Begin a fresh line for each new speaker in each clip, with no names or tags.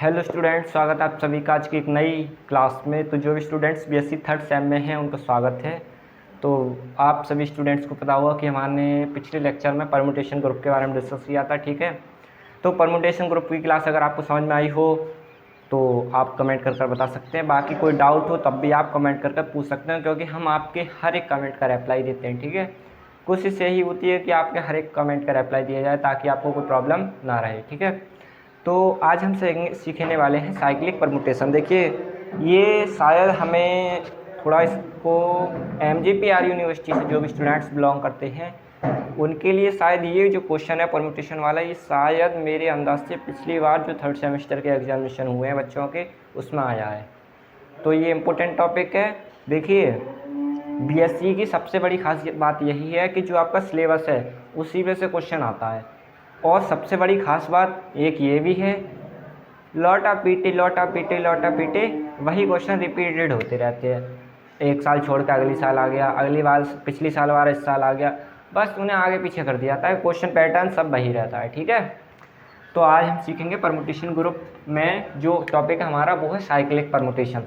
Hello students, स्वागत है आप सभी का आज की एक नई क्लास में। तो जो भी स्टूडेंट्स बीएससी थर्ड सेम में हैं उनका स्वागत है। तो आप सभी स्टूडेंट्स को पता होगा कि हमने पिछले लेक्चर में परम्यूटेशन ग्रुप के बारे में डिस्कस किया था, ठीक है। तो परम्यूटेशन ग्रुप की क्लास अगर आपको समझ में आई हो तो आप कमेंट कर बता सकते हैं। बाकी कोई डाउट हो तब भी आप कमेंट कर पूछ सकते हैं, क्योंकि हम आपके हर एक कमेंट का रिप्लाई देते हैं, ठीक है। कोशिश यही होती है कि आपके हर एक कमेंट का रिप्लाई दिया जाए ताकि आपको कोई प्रॉब्लम ना रहे, ठीक है। तो आज हम सीखने वाले हैं साइक्लिक परम्यूटेशन। देखिए, ये शायद हमें थोड़ा इसको एमजीपीआर यूनिवर्सिटी से जो भी स्टूडेंट्स बिलोंग करते हैं उनके लिए शायद ये जो क्वेश्चन है परम्यूटेशन वाला, ये शायद मेरे अंदाज से पिछली बार जो थर्ड सेमेस्टर के एग्जामिनेशन हुए हैं बच्चों के उसमें आया है। तो ये इम्पोर्टेंट टॉपिक है। देखिए, बीएससी की सबसे बड़ी खास बात यही है कि जो आपका सिलेबस है उसी में से क्वेश्चन आता है। और सबसे बड़ी खास बात एक ये भी है, लौटा पीटे वही क्वेश्चन रिपीटेड होते रहते हैं। एक साल छोड़ के अगली साल आ गया, अगली बार पिछली साल वाला इस साल आ गया, बस उन्हें आगे पीछे कर दिया जाता है। क्वेश्चन पैटर्न सब वही रहता है, ठीक है। तो आज हम सीखेंगे परम्यूटेशन ग्रुप में जो टॉपिक है हमारा वो है साइक्लिक परम्यूटेशन।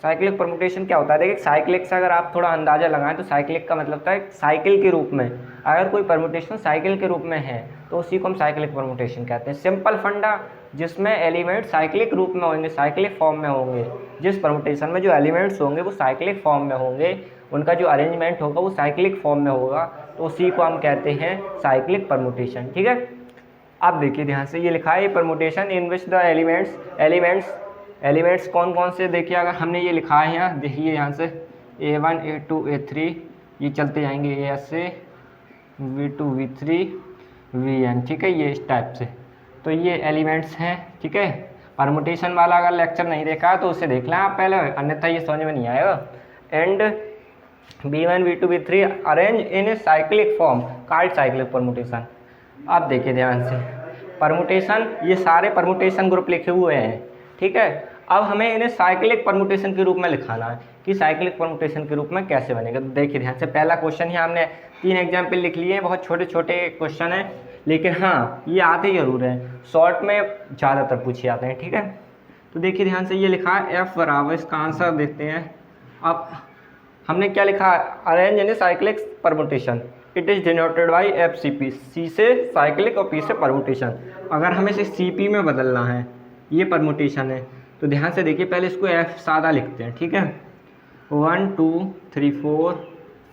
साइक्लिक परम्यूटेशन क्या होता है? देखिए, साइक्लिक से अगर आप थोड़ा अंदाज़ा लगाएं तो साइक्लिक का मतलब होता है साइकिल के रूप में। अगर कोई परम्यूटेशन साइकिल के रूप में है तो उसी को हम साइक्लिक परम्यूटेशन कहते हैं। सिंपल फंडा, जिसमें एलिमेंट साइक्लिक रूप में होंगे, साइक्लिक फॉर्म में होंगे। जिस परम्यूटेशन में जो एलिमेंट्स होंगे वो साइक्लिक फॉर्म में होंगे, उनका जो अरेंजमेंट होगा वो साइक्लिक फॉर्म में होगा, तो उसी को हम कहते हैं साइक्लिक परम्यूटेशन, ठीक है। आप देखिए ध्यान से, ये लिखा है permutation in which the elements कौन कौन से। देखिए, अगर हमने ये लिखा है यहाँ, देखिए यहाँ से A1 A2 A3 ये चलते जाएंगे A से V2 V3 Vn, ठीक है, ये इस टाइप से। तो ये एलिमेंट्स हैं, ठीक है। परम्यूटेशन वाला अगर लेक्चर नहीं देखा तो उसे देख लें आप पहले, अन्यथा ये समझ में नहीं आएगा। And V1 V2 V3 arrange in a cyclic form called cyclic permutation. आप देखिए ध्यान से, परम्यूटेशन, ये सारे परम्यूटेशन ग्रुप लिखे हुए हैं, ठीक है। अब हमें इन्हें साइक्लिक परम्यूटेशन के रूप में लिखाना है कि साइक्लिक परम्यूटेशन के रूप में कैसे बनेगा। तो देखिए ध्यान से, पहला क्वेश्चन ही हमने 3 एग्जाम्पल लिख लिए हैं, बहुत छोटे छोटे क्वेश्चन हैं, लेकिन हाँ ये आते जरूर हैं, शॉर्ट में ज़्यादातर पूछे जाते हैं, ठीक है। तो देखिए ध्यान से, ये लिखा है F बराबर, इसका आंसर देखते हैं। अब हमने क्या लिखा है? Arrange in cyclic permutation, it is denoted by FCP। C से साइक्लिक और P से परम्यूटेशन। अगर हमें इसे CP में बदलना है, ये परम्यूटेशन है, तो ध्यान से देखिए, पहले इसको F सादा लिखते हैं, ठीक है। 1 2 3 4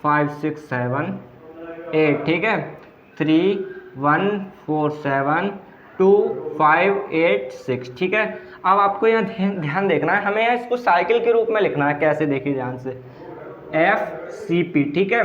5 6 7 8, ठीक है। 3 1 4 7 2 5 8 6, ठीक है। अब आपको यहाँ ध्यान देखना है, हमें इसको साइकिल के रूप में लिखना है। कैसे? देखिए ध्यान से, FCP, ठीक है।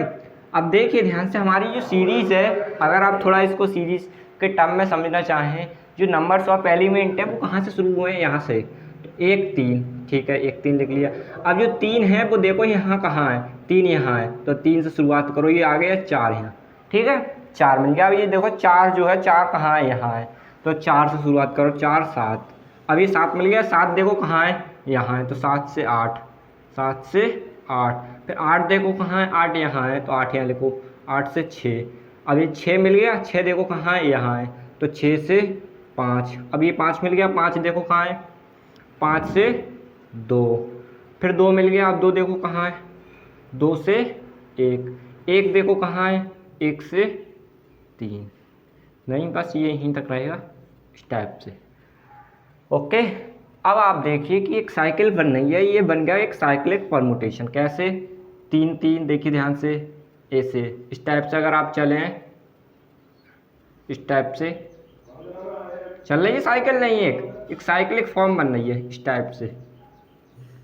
अब देखिए ध्यान से, हमारी जो सीरीज़ है, अगर आप थोड़ा इसको सीरीज़ के टर्म में समझना चाहें, जो नंबर्स ऑफ एलिमेंट है वो कहाँ से शुरू हुए हैं? यहाँ से। तो 1 3, ठीक है, 1 3 लिख लिया। अब जो 3 है वो देखो यहाँ कहाँ है, 3 यहाँ है, तो 3 से शुरुआत करो, ये आ गया 4 यहाँ, ठीक है, 4 मिल गया। अब ये देखो 4 जो है, 4 कहाँ है? यहाँ है, तो 4 से शुरुआत करो, 4 7। अब ये 7 मिल गया, 7 देखो कहाँ है? यहाँ है, तो 7 से 8, 7 से 8। फिर 8 देखो कहाँ है? 8 यहाँ है, तो 8 यहाँ लिखो, 8 से 6। अब ये 6 मिल गया, 6 देखो कहाँ है? यहाँ है, तो 6 से 5। अब ये 5 मिल गया, 5 देखो कहाँ है? 5 से 2। फिर 2 मिल गया, अब 2 देखो कहाँ है? 2 से 1। 1 देखो कहाँ है? 1 से 3। नहीं, बस ये यहीं तक रहेगा, इस टाइप से, ओके। अब आप देखिए कि एक साइकिल बन रही है, ये बन गया एक साइक्लिक परम्यूटेशन। कैसे? 3 3, देखिए ध्यान से, ऐसे इस टाइप से अगर आप चलें, इस टाइप से चल रही है साइकिल, नहीं, एक साइक्लिक फॉर्म बन रही है इस टाइप से।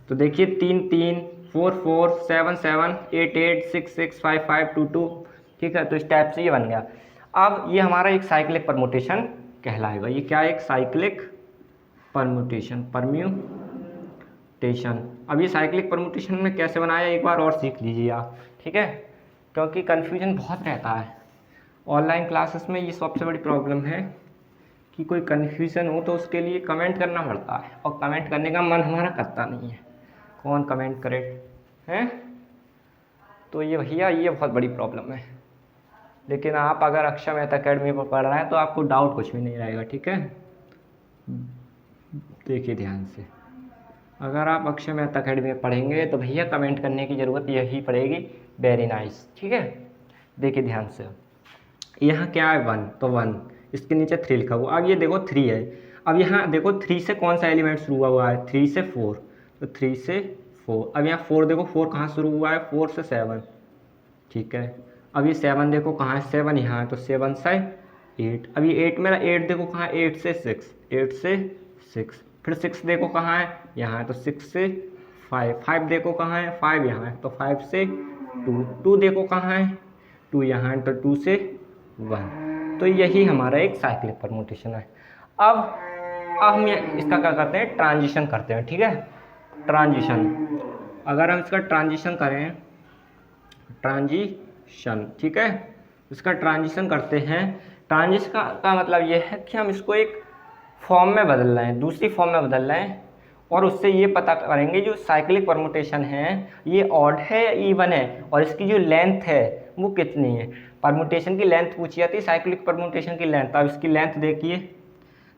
तो देखिए 3 3 4 4 7 7 8 8 6 6 5 5 2 2, ठीक है। तो इस टाइप से ये बन गया। अब ये हमारा एक साइक्लिक परम्यूटेशन कहलाएगा। ये क्या है? एक साइक्लिक परम्यूटेशन, अब ये साइक्लिक परम्यूटेशन में कैसे बनाया, एक बार और सीख लीजिए आप, ठीक है, क्योंकि कन्फ्यूजन बहुत रहता है ऑनलाइन क्लासेस में। ये सबसे बड़ी प्रॉब्लम है कि कोई कन्फ्यूज़न हो तो उसके लिए कमेंट करना पड़ता है, और कमेंट करने का मन हमारा करता नहीं है, कौन कमेंट करे हैं। तो ये भैया, ये बहुत बड़ी प्रॉब्लम है। लेकिन आप अगर अक्षर मैथ अकेडमी पर पढ़ रहे हैं तो आपको डाउट कुछ भी नहीं रहेगा, ठीक है। देखिए ध्यान से, अगर आप अक्षय मेहता अकेडमी में पढ़ेंगे तो भैया कमेंट करने की ज़रूरत यही पड़ेगी, वेरी नाइस। ठीक है, देखिए ध्यान से, यहाँ क्या है 1, तो 1, इसके नीचे 3 लिखा हुआ। अब ये देखो 3 है, अब यहाँ देखो 3 से कौन सा एलिमेंट शुरू हुआ है, 3 से 4, तो 3 से 4। अब यहाँ 4 देखो, 4 कहाँ शुरू हुआ है, 4 से 7। ठीक है, अब ये 7 देखो कहाँ है, 7 यहाँ है, तो 7 से 8। अब ये 8 मेरा 8 देखो कहाँ है, 8 से 6, 8 से 6। फिर 6 देखो कहाँ है, यहाँ है, तो 6 से 5। 5 देखो कहाँ है, 5 यहाँ है, तो 5 से 2। 2 देखो कहाँ है, 2 यहाँ है, तो 2 से 1। तो यही हमारा एक साइक्लिक परमुटेशन है। अब हम इसका क्या करते हैं, ट्रांजिशन करते हैं। ठीक है, ट्रांजिशन, अगर हम इसका ट्रांजिशन करें, ट्रांजिशन, ठीक है, इसका ट्रांजिशन करते हैं। ट्रांजिशन का मतलब ये है कि हम इसको एक फॉर्म में बदल रहे हैं, दूसरी फॉर्म में बदल रहे हैं, और उससे ये पता करेंगे जो साइक्लिक परमुटेशन है ये ऑड है या इवन है, और इसकी जो लेंथ है वो कितनी है। परमुटेशन की लेंथ पूछी जाती है, साइक्लिक परमुटेशन की लेंथ। अब इसकी लेंथ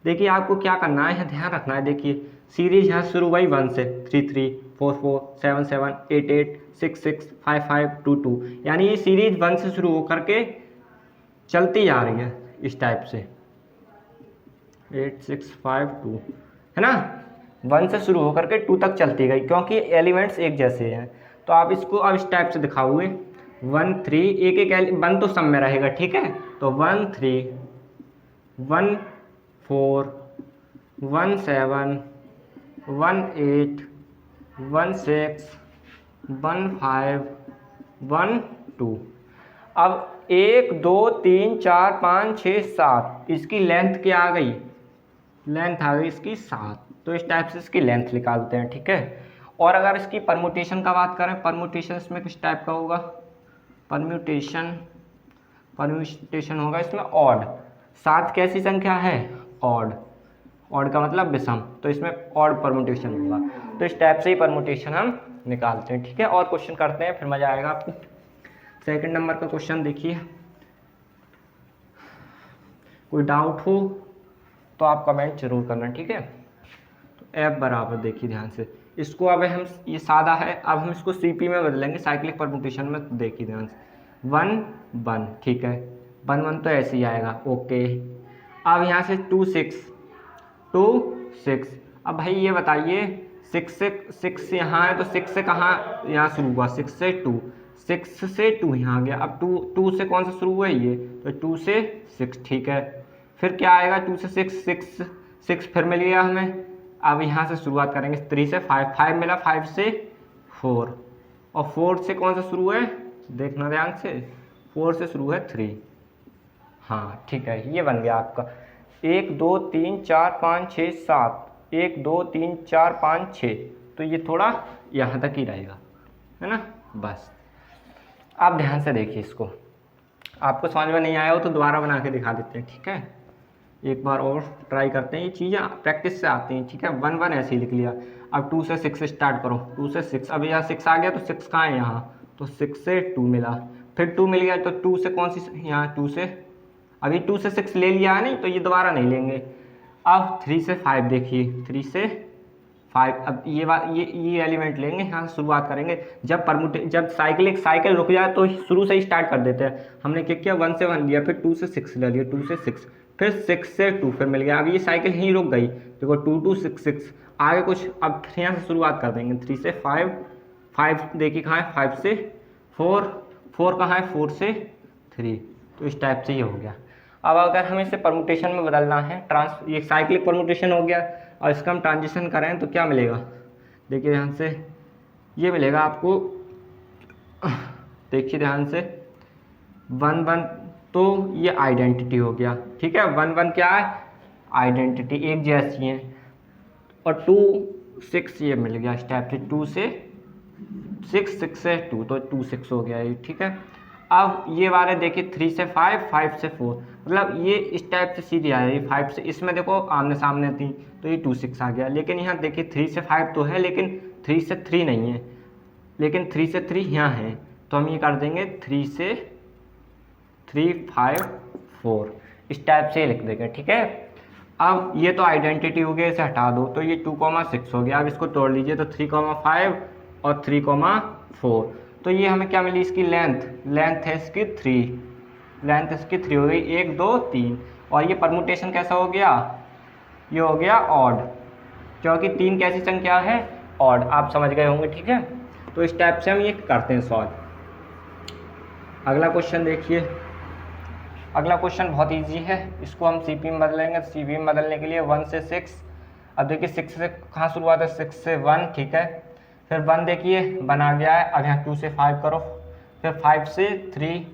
देखिए आपको क्या करना है, ध्यान रखना है। देखिए सीरीज यहाँ शुरू हुई 1 से, 3 3, 4 4, 7 7, 8 8, 6 6, 5 5, 2 2, यानी ये सीरीज 1 से शुरू होकर के चलती जा रही है इस टाइप से, 8 6 5 2, है ना। 1 से शुरू होकर के 2 तक चलती गई, क्योंकि एलिमेंट्स एक जैसे हैं। तो आप इसको अब इस टाइप से दिखाओगे, 1 3, एक एक 1 तो सब में रहेगा। ठीक है, तो 1 3, 1 4, 1 7, 1 8, 1 6, 1 5, 1 2। अब 1 2 3 4 5 6 7, इसकी लेंथ क्या आ गई, लेंथ आ गई इसकी 7। तो इस टाइप से इसकी लेंथ निकालते हैं। ठीक है, और अगर इसकी परमुटेशन का बात करें, परमुटेशन इसमें किस टाइप का होगा, परम्यूटेशन होगा इसमें ऑड। 7 कैसी संख्या है, ऑड का मतलब विषम, तो इसमें ऑड परमुटेशन होगा। तो इस टाइप से ही परमुटेशन हम निकालते हैं। ठीक है, और क्वेश्चन करते हैं, फिर मजा आएगा आपको। सेकंड नंबर का क्वेश्चन देखिए, कोई डाउट हो तो आप कमेंट जरूर करना। ठीक है, तो F बराबर, देखिए ध्यान से, इसको अब हम, ये सादा है, अब हम इसको CP में बदलेंगे, साइक्लिक परमुटेशन में। तो देखिए ध्यान से, 1 1, ठीक है, 1 1 तो ऐसे ही आएगा, ओके। अब यहाँ से 2 6, 2 6। अब भाई ये बताइए, 6 यहाँ है, तो 6 से कहाँ यहाँ शुरू हुआ, 6 से 2, 6 से 2 यहाँ आ गया। अब 2 से कौन सा शुरू हुआ है ये, तो 2 से 6। ठीक है, फिर क्या आएगा, 2 से 6 फिर मिल गया हमें। अब यहाँ से शुरुआत करेंगे, 3 से 5, 5 मिला, 5 से 4, और 4 से कौन सा शुरू है, देखना ध्यान से, 4 से शुरू है 3। हाँ ठीक है, ये बन गया आपका 1 2 3 4 5 6 7, 1 2 3 4 5 6। तो ये थोड़ा यहाँ तक ही रहेगा, है ना। बस आप ध्यान से देखिए इसको, आपको समझ में नहीं आया हो तो दोबारा बना के दिखा देते हैं। ठीक है, एक बार और ट्राई करते हैं, ये चीज़ें प्रैक्टिस से आती हैं। ठीक है, 1 1 ऐसे ही लिख लिया। अब 2 से 6 स्टार्ट करो, 2 से 6, अब यहाँ 6 आ गया, तो 6 कहाँ है यहाँ, तो 6 से 2 मिला, फिर 2 मिल गया, तो 2 से कौन सी, यहाँ 2 से, अभी 2 से 6 ले लिया है नहीं, तो ये दोबारा नहीं लेंगे। अब 3 से 5 देखिए, 3 से 5, अब ये एलिमेंट लेंगे, यहाँ से शुरुआत करेंगे। जब साइकिल रुक जाए तो शुरू से ही स्टार्ट कर देते हैं। हमने क्या किया, 1 से 1 लिया, फिर 2 से 6 ले लिया, 2 से 6, फिर 6 से 2 फिर मिल गया। अब ये साइकिल यहीं रुक गई, देखो 2 2 6 6, आगे कुछ, अब यहाँ से शुरुआत कर देंगे, 3 से 5, 5 देखिए कहाँ है, 5 से 4, 4 कहाँ है, 4 से 3। तो इस टाइप से ये हो गया। अब अगर हमें इसे परमुटेशन में बदलना है, ये साइक्लिक परमुटेशन हो गया, और इसका हम ट्रांजिशन करें तो क्या मिलेगा, देखिए ध्यान से, ये मिलेगा आपको, देखिए ध्यान से, 1 1, तो ये आइडेंटिटी हो गया। ठीक है, 1 1 क्या है, आइडेंटिटी, एक जैसी है, और 2 6 ये मिल गया इस टाइप से, 2 से 6, 6 से 2, तो 2 6 हो गया ये। ठीक है, अब ये वाले देखिए, 3 से 5, 5 से 4, मतलब ये इस टाइप से सीधी आ रही है। 5 से, इसमें देखो आमने सामने थी, तो ये 2 6 आ गया। लेकिन यहाँ देखिए 3 से 5 तो है, लेकिन 3 से 3 नहीं है, लेकिन 3 से 3 यहाँ है, तो हम ये कर देंगे 3 से 3 5 4, इस टाइप से लिख देंगे। ठीक है, अब ये तो आइडेंटिटी हो गया, इसे हटा दो तो ये 2,6 हो गया। अब इसको तोड़ लीजिए तो 3,5 और 3,4। तो ये हमें क्या मिली, इसकी लेंथ है इसकी 3, लेंथ इसकी 3 हो गई, 1 2 3। और ये परमुटेशन कैसा हो गया, ये हो गया ऑड, क्योंकि 3 कैसी संख्या है, ऑड। आप समझ गए होंगे, ठीक है। तो इस टाइप से हम ये करते हैं सॉल्व। अगला क्वेश्चन देखिए। अगला क्वेश्चन बहुत इजी है, इसको हम सीपी में बदलेंगे। सीपी में बदलने के लिए 1 से 6, अब देखिए 6 से कहाँ शुरुआत है, 6 से 1, ठीक है। फिर 1 देखिए बना गया है, अब यहाँ 2 से 5 करो, फिर 5 से 3।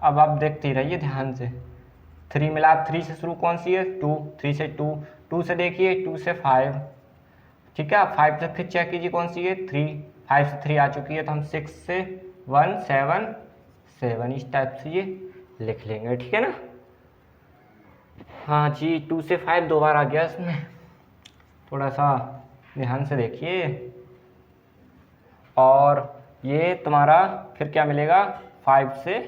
अब आप देखते ही रहिए ध्यान से, 3 मिला, 3 से शुरू कौन सी है, 2, 3 से 2, 2 से देखिए 2 से 5, ठीक है। 5 से फिर चेक कीजिए कौन सी है, 3, 5 से 3 आ चुकी है, तो हम 6 से 1 7 7 इस टाइप से ये लिख लेंगे, ठीक है ना। हाँ जी, 2 से 5 दो बार आ गया इसमें, थोड़ा सा ध्यान से देखिए। और ये तुम्हारा फिर क्या मिलेगा, 5 से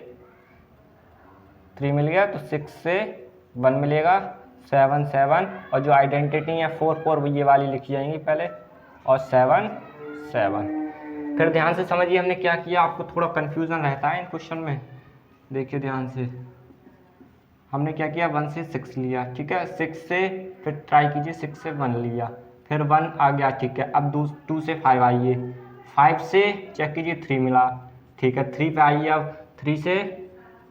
3 मिल गया, तो 6 से 1 मिलेगा, 7 7, और जो आइडेंटिटी है 4 4 ये वाली लिखी जाएंगी पहले, और 7 7। फिर ध्यान से समझिए हमने क्या किया, आपको थोड़ा कन्फ्यूज़न रहता है इन क्वेश्चन में। देखिए ध्यान से, हमने क्या किया, 1 से 6 लिया, ठीक है। 6 से फिर ट्राई कीजिए, 6 से 1 लिया, फिर 1 आ गया, ठीक है। अब 2 से 5 आइए, 5 से चेक कीजिए 3 मिला, ठीक है। 3 पे आइए, अब 3 से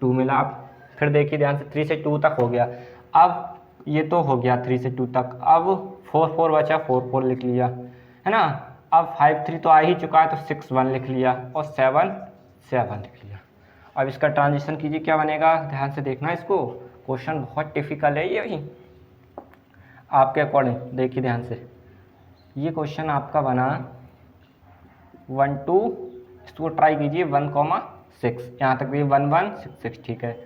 2 मिला, अब फिर देखिए ध्यान से 3 से 2 तक हो गया। अब ये तो हो गया 3 से 2 तक, अब 4 4 बचा, 4 4 लिख लिया, है ना। अब 5 3 तो आ ही चुका है, तो 6 1 लिख लिया, और 7 7 लिख लिया। अब इसका ट्रांजिशन कीजिए, क्या बनेगा, ध्यान से देखना इसको, क्वेश्चन बहुत टिपिकल है ये भी आपके अकॉर्डिंग। देखिए ध्यान से, ये क्वेश्चन आपका बना 1 2, इसको ट्राई कीजिए 1,6, यहाँ तक भी 1 1 6 6, ठीक है।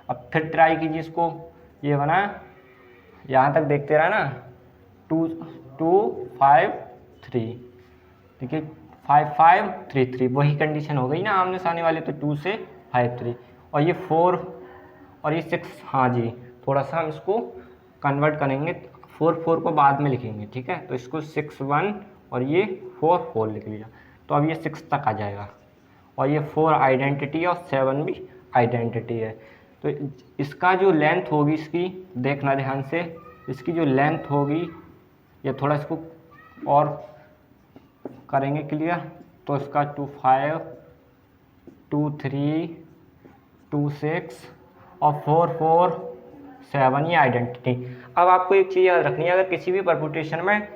अब फिर ट्राई कीजिए इसको, ये बना, यहाँ तक देखते रहा ना, 2 2 5 3, देखिए 5 5 3 3, वही कंडीशन हो गई ना आमने सामने वाले, तो 2 से 5 3, और ये 4 और ये 6, हाँ जी, थोड़ा सा हम इसको कन्वर्ट करेंगे, 4 4 को बाद में लिखेंगे, ठीक है। तो इसको 6 1 और ये 4 4 लिख लिया, तो अब ये 6 तक आ जाएगा, और ये 4 आइडेंटिटी है और 7 भी आइडेंटिटी है। तो इसका जो लेंथ होगी, इसकी देखना ध्यान से, इसकी जो लेंथ होगी, ये थोड़ा इसको और करेंगे क्लियर, तो इसका 2 5 2 3 2 6 और 4 4 7, ये आइडेंटिटी। अब आपको एक चीज़ याद रखनी है, अगर किसी भी परमुटेशन में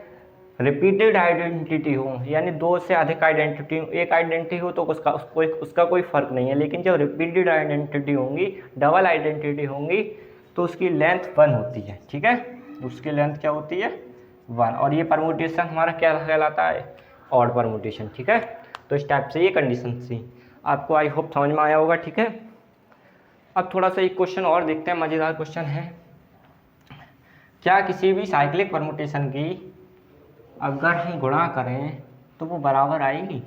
रिपीटेड आइडेंटिटी हो, यानी 2 से अधिक आइडेंटिटी, एक आइडेंटिटी हो तो उसका कोई फ़र्क नहीं है, लेकिन जब रिपीटेड आइडेंटिटी होंगी, डबल आइडेंटिटी होंगी, तो उसकी लेंथ 1 होती है, ठीक है। उसकी लेंथ क्या होती है, 1, और ये परमुटेशन हमारा क्या कहलाता है, ऑड परमुटेशन, ठीक है। तो इस टाइप से ये कंडीशन थी, आपको आई होप समझ में आया होगा, ठीक है। अब थोड़ा सा एक क्वेश्चन और देखते हैं, मज़ेदार क्वेश्चन है। क्या किसी भी साइक्लिक परमुटेशन की अगर हम गुणा करें तो वो बराबर आएगी,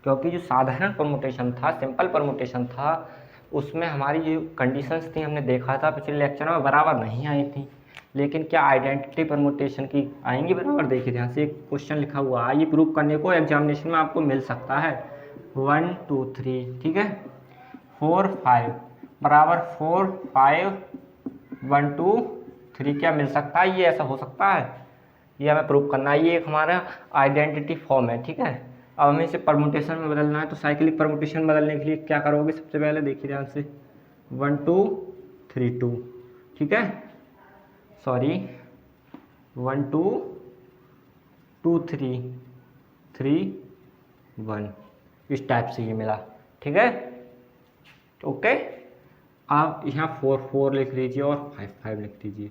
क्योंकि जो साधारण परमुटेशन था, सिंपल परमुटेशन था, उसमें हमारी जो कंडीशंस थी, हमने देखा था पिछले लेक्चर में, बराबर नहीं आई थी। लेकिन क्या आइडेंटिटी परमुटेशन की आएंगी बराबर? देखिए ध्यान से, एक क्वेश्चन लिखा हुआ है, ये प्रूव करने को एग्जामिनेशन में आपको मिल सकता है। 1 2 3, ठीक है, 4 5 बराबर 4 5 1 2 3, क्या मिल सकता है, ये ऐसा हो सकता है, ये हमें प्रूव करना है। ये एक हमारा आइडेंटिटी फॉर्म है, ठीक है। अब हमें इसे परमुटेशन में बदलना है, तो साइक्लिक परमुटेशन बदलने के लिए क्या करोगे, सबसे पहले देखिए ध्यान से, 1 2 3 2, ठीक है, सॉरी 1 2 2 3 3 1, इस टाइप से ये मिला, ठीक है, ओके। आप यहाँ 4 4 लिख लीजिए और 5 5 लिख लीजिए।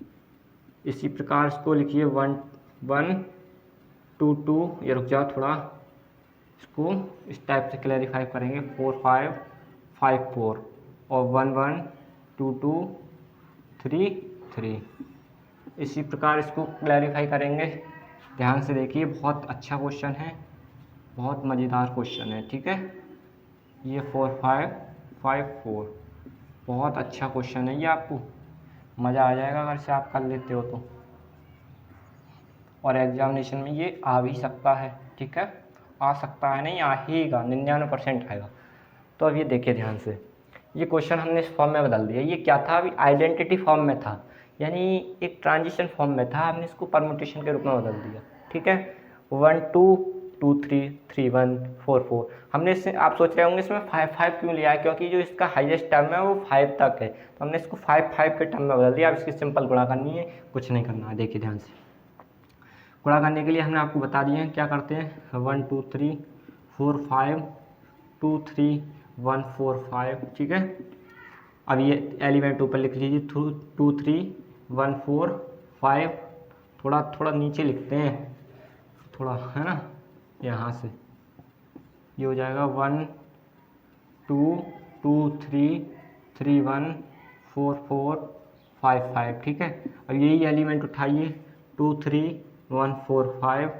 इसी प्रकार इसको लिखिए 1 1 2 2, ये रुक जाओ थोड़ा, इसको इस टाइप से क्लैरिफाई करेंगे, 4 5 5 4 और 1 1 2 2 3 3। इसी प्रकार इसको क्लैरिफाई करेंगे। ध्यान से देखिए, बहुत अच्छा क्वेश्चन है, बहुत मज़ेदार क्वेश्चन है, ठीक है। ये 4 5 5 4 बहुत अच्छा क्वेश्चन है ये आपको, मज़ा आ जाएगा अगर से आप कर लेते हो तो, और एग्जामिनेशन में ये आ भी सकता है, ठीक है, आ सकता है नहीं, आ हीगा, 99% आएगा। तो अब ये देखिए ध्यान से, ये क्वेश्चन हमने इस फॉर्म में बदल दिया। ये क्या था, अभी आइडेंटिटी फॉर्म में था, यानी एक ट्रांजिशन फॉर्म में था, हमने इसको परमुटेशन के रूप में बदल दिया, ठीक है। 1 2 2 3 3 1 4 4 हमने इससे, आप सोच रहे होंगे इसमें 5 5 क्यों लिया है, क्योंकि जो इसका हाईएस्ट टर्म है वो 5 तक है, तो हमने इसको 5 5 के टर्म में बदल दिया। अब इसकी सिंपल गुणा करनी है, कुछ नहीं करना है। देखिए ध्यान से, गुणा करने के लिए हमने आपको बता दिए हैं क्या करते हैं, 1 2 3 4 5 2 3 1 4 5, ठीक है। अब ये एलिमेंट ऊपर लिख लीजिए, 2 3 1 4 5, थोड़ा थोड़ा नीचे लिखते हैं, थोड़ा, है ना, यहाँ से ये हो जाएगा 1 2 2 3 3 1 4 4 5 5, ठीक है। अब यही एलिमेंट उठाइए, 2 3 1 4 5,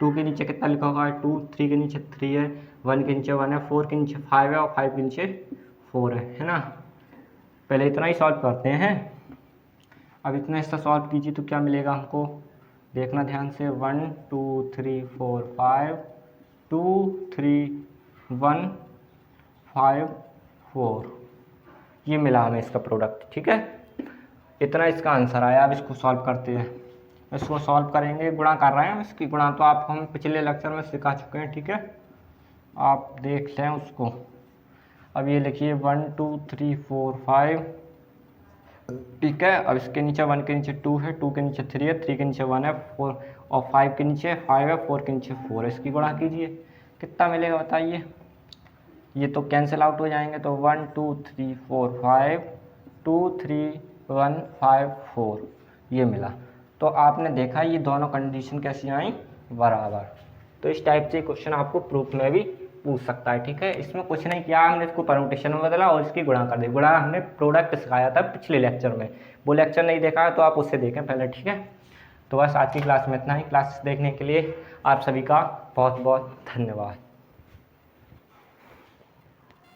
2 के नीचे कितना लिखा होगा, 2, 3 के नीचे 3 है, 1 के नीचे 1 है, 4 के नीचे 5 है, और 5 के नीचे 4 है ना। पहले इतना ही सॉल्व करते हैं। अब इतना हिस्सा सॉल्व कीजिए तो क्या मिलेगा हमको, देखना ध्यान से, 1 2 3 4 5 2 3 1 5 4, ये मिला हमें इसका प्रोडक्ट, ठीक है। इतना इसका आंसर आया। अब इसको सॉल्व करते हैं, इसको सॉल्व करेंगे, गुणा कर रहे हैं, इसकी गुणा तो आपको हम पिछले लेक्चर में सिखा चुके हैं, ठीक है, आप देख लें उसको। अब ये लिखिए 1 2 3 4 5, ठीक है। अब इसके नीचे 1 के नीचे 2 है, 2 के नीचे 3 है, 3 के नीचे 1 है, 4, और 5 के नीचे 5 है, 4 के नीचे 4 है। इसकी गुणा कीजिए, कितना मिलेगा बताइए, ये तो कैंसिल आउट हो जाएंगे, तो 1 2 3 4 5 2 3 1 5 4, ये मिला। तो आपने देखा ये दोनों कंडीशन कैसी आई, बराबर। तो इस टाइप से क्वेश्चन आपको प्रूफ में भी पूछ सकता है, ठीक है। इसमें कुछ नहीं किया हमने, इसको परमुटेशन में बदला और इसकी गुणा कर दी। गुणा हमने प्रोडक्ट सिखाया था पिछले लेक्चर में, वो लेक्चर नहीं देखा है तो आप उससे देखें पहले, ठीक है। तो बस आज की क्लास में इतना ही। क्लास देखने के लिए आप सभी का बहुत बहुत धन्यवाद।